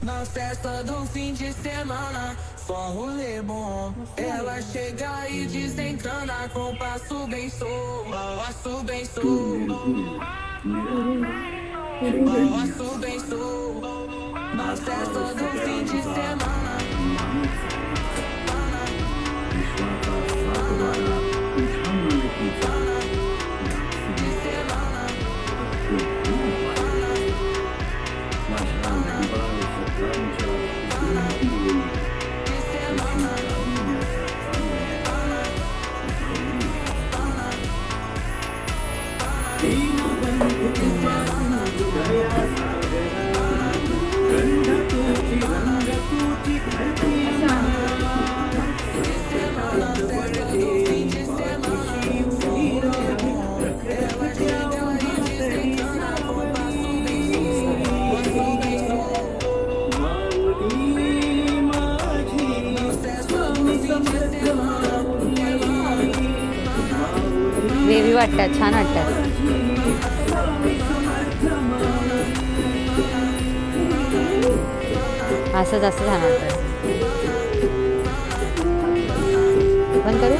Na festa do fim de semana, só rolê bom. Ela chega e desencana com passo bem solto, passo bem solto, passo bem solto. Na festa do fim de semana. Wavy वाटतात, छान वाटतात. असं जास्त छान वाटतं. बंद करू.